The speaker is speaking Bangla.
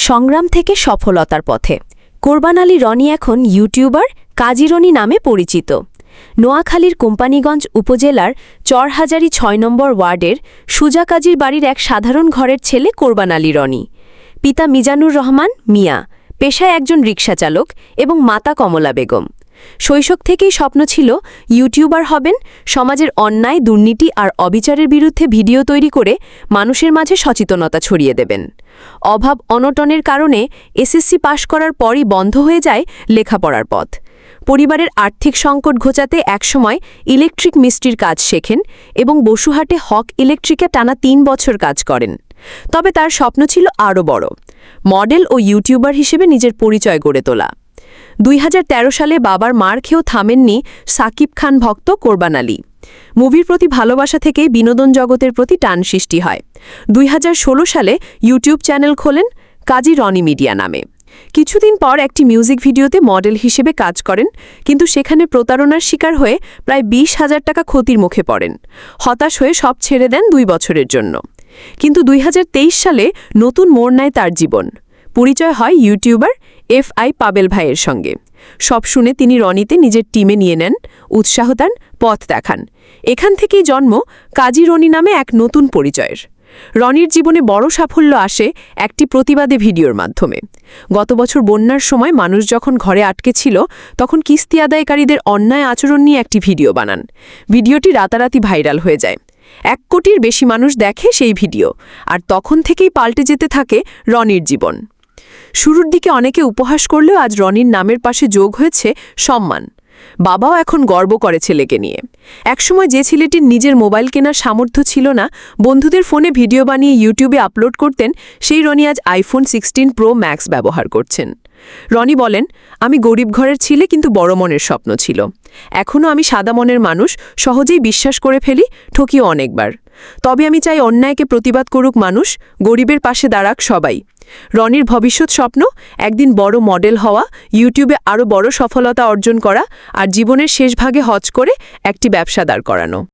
সংগ্রাম থেকে সফলতার পথে কোরবান আলী রনি এখন ইউটিউবার কাজী রনি নামে পরিচিত। নোয়াখালীর কোম্পানীগঞ্জ উপজেলার চরহাজারী ৬ নম্বর ওয়ার্ডের সুজা কাজীর বাড়ির এক সাধারণ ঘরের ছেলে কোরবান আলী রনি। পিতা মিজানুর রহমান মিয়া পেশায় একজন রিকশাচালক এবং মাতা কমলা বেগম। শৈশব থেকেই স্বপ্ন ছিল ইউটিউবার হবেন, সমাজের অন্যায়, দুর্নীতি আর অবিচারের বিরুদ্ধে ভিডিও তৈরি করে মানুষের মাঝে সচেতনতা ছড়িয়ে দেবেন। অভাব অনটনের কারণে এসএসসি পাশ করার পরই বন্ধ হয়ে যায় লেখাপড়ার পথ। পরিবারের আর্থিক সংকট ঘোচাতে একসময় ইলেকট্রিক মিস্ত্রির কাজ শেখেন এবং বসুহাটে হক ইলেকট্রিকে টানা ৩ বছর কাজ করেন। তবে তার স্বপ্ন ছিল আরও বড়, মডেল ও ইউটিউবার হিসেবে নিজের পরিচয় গড়ে তোলা। ২০১৩ সালে বাবার মার খেয়েও থামেননি সাকিব খান ভক্ত কোরবান আলী। মুভির প্রতি ভালোবাসা থেকেই বিনোদন জগতের প্রতি টান সৃষ্টি হয়। ২০১৬ সালে ইউটিউব চ্যানেল খোলেন কাজী রনি মিডিয়া নামে। কিছুদিন পর একটি মিউজিক ভিডিওতে মডেল হিসেবে কাজ করেন, কিন্তু সেখানে প্রতারণার শিকার হয়ে প্রায় ২০,০০০ টাকা ক্ষতির মুখে পড়েন। হতাশ হয়ে সব ছেড়ে দেন ২ বছরের জন্য। কিন্তু ২০২৩ সালে নতুন মোড় নেয় তার জীবন। পরিচয় হয় ইউটিউবার FI পাবেল ভাইয়ের সঙ্গে। সব শুনে তিনি রনিতে নিজের টিমে নিয়ে নেন, উৎসাহ দেন, পথ দেখান। এখান থেকেই জন্ম কাজী রনি নামে এক নতুন পরিচয়ের। রনির জীবনে বড় সাফল্য আসে একটি প্রতিবাদী ভিডিওর মাধ্যমে। গত বছর বন্যার সময় মানুষ যখন ঘরে আটকে ছিল, তখন কিস্তি আদায়কারীদের অন্যায় আচরণ নিয়ে একটি ভিডিও বানান। ভিডিওটি রাতারাতি ভাইরাল হয়ে যায়। ১ কোটির বেশি মানুষ দেখে সেই ভিডিও, আর তখন থেকেই পাল্টে যেতে থাকে রনির জীবন। শুরুর দিকে অনেকে উপহাস করলেও আজ রনির নামের পাশে যোগ হয়েছে সম্মান। বাবাও এখন গর্ব করে ছেলেকে নিয়ে। একসময় যে ছেলেটির নিজের মোবাইল কেনার সামর্থ্য ছিল না, বন্ধুদের ফোনে ভিডিও বানিয়ে ইউটিউবে আপলোড করতেন, সেই রনি আজ iPhone 16 Pro Max ব্যবহার করছেন। রনি বলেন, আমি গরিব ঘরের ছেলে, কিন্তু বড় মনের স্বপ্ন ছিল। এখনও আমি সাদা মনের মানুষ, সহজেই বিশ্বাস করে ফেলি, ঠকিও অনেকবার। তবে আমি চাই অন্যায়কে প্রতিবাদ করুক মানুষ, গরিবের পাশে দাঁড়াক সবাই। রনির ভবিষ্যৎ স্বপ্ন একদিন বড় মডেল হওয়া, ইউটিউবে আরও বড় সফলতা অর্জন করা, আর জীবনের শেষ ভাগে হজ করে একটি ব্যবসা দাঁড় করানো।